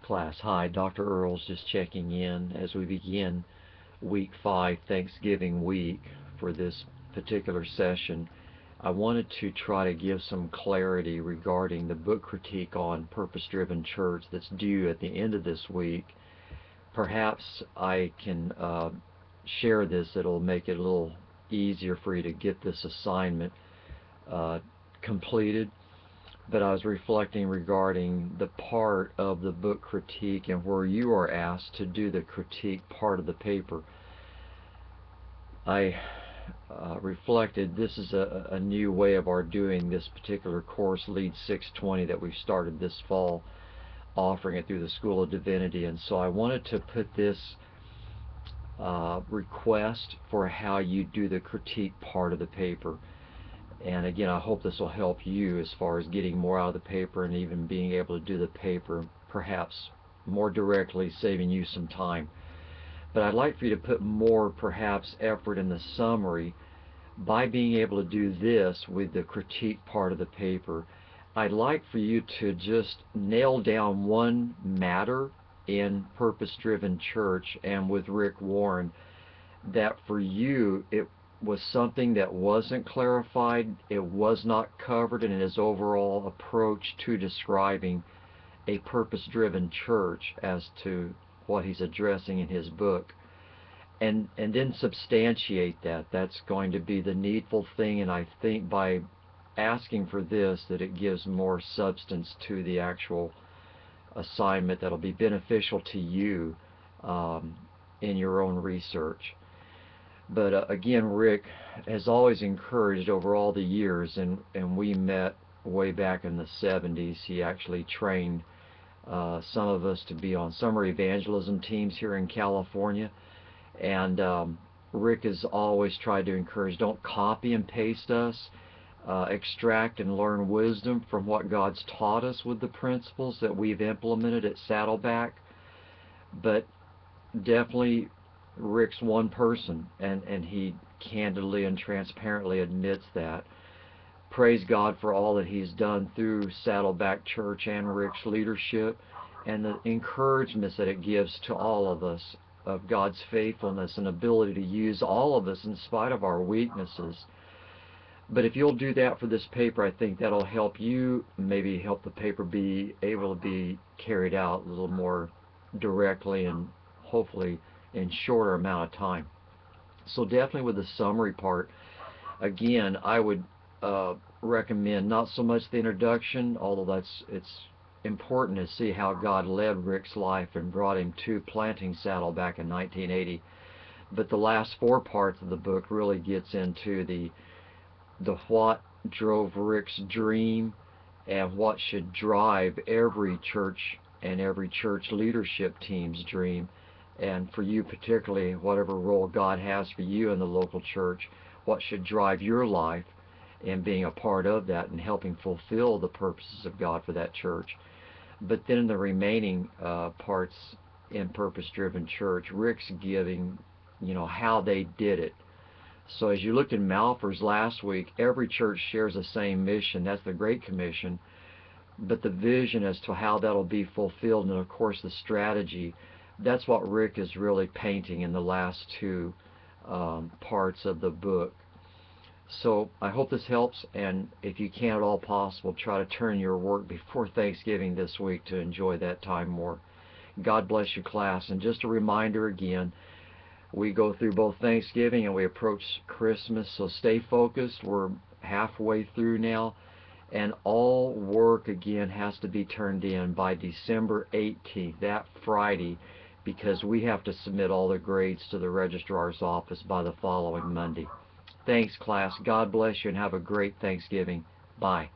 Class, hi, Dr. Earls just checking in as we begin week 5, Thanksgiving week, for this particular session. I wanted to try to give some clarity regarding the book critique on Purpose-Driven Church that's due at the end of this week. Perhaps I can share this. It'll make it a little easier for you to get this assignment completed. But I was reflecting regarding the part of the book critique and where you are asked to do the critique part of the paper. I reflected this is a new way of our doing this particular course, Lead 620, that we've started this fall, offering it through the School of Divinity. And so I wanted to put this request for how you do the critique part of the paper. And again, I hope this will help you as far as getting more out of the paper and even being able to do the paper perhaps more directly, saving you some time. But I'd like for you to put more perhaps effort in the summary by being able to do this with the critique part of the paper. I'd like for you to just nail down one matter in Purpose-Driven Church and with Rick Warren that for you it was something that wasn't clarified, it was not covered in his overall approach to describing a purpose-driven church as to what he's addressing in his book. And then substantiate that. That's going to be the needful thing, and I think by asking for this that it gives more substance to the actual assignment that'll be beneficial to you in your own research. But again, Rick has always encouraged over all the years, and we met way back in the 70s. He actually trained some of us to be on summer evangelism teams here in California. And Rick has always tried to encourage, don't copy and paste us. Extract and learn wisdom from what God's taught us with the principles that we've implemented at Saddleback. But definitely Rick's one person, and he candidly and transparently admits that. Praise God for all that he's done through Saddleback Church and Rick's leadership, and the encouragement that it gives to all of us of God's faithfulness and ability to use all of us in spite of our weaknesses. But if you'll do that for this paper, I think that'll help you, maybe help the paper be able to be carried out a little more directly and hopefully in shorter amount of time. So definitely with the summary part, again, I would recommend not so much the introduction, although it's important to see how God led Rick's life and brought him to planting Saddleback in 1980. But the last 4 parts of the book really gets into the what drove Rick's dream and what should drive every church and every church leadership team's dream. And for you particularly, whatever role God has for you in the local church, what should drive your life in being a part of that and helping fulfill the purposes of God for that church. But then in the remaining parts in Purpose-Driven Church, Rick's giving, how they did it. So as you looked in Malphurs last week, every church shares the same mission. That's the Great Commission. But the vision as to how that'll be fulfilled, and of course the strategy, that's what Rick is really painting in the last 2 parts of the book. So I hope this helps, and if you can at all possible, try to turn your work before Thanksgiving this week to enjoy that time more. God bless you, class. And just a reminder again, we go through both Thanksgiving and we approach Christmas, so stay focused. We're halfway through now, and all work again has to be turned in by December 18th, that Friday, because we have to submit all the grades to the registrar's office by the following Monday. Thanks, class. God bless you and have a great Thanksgiving. Bye.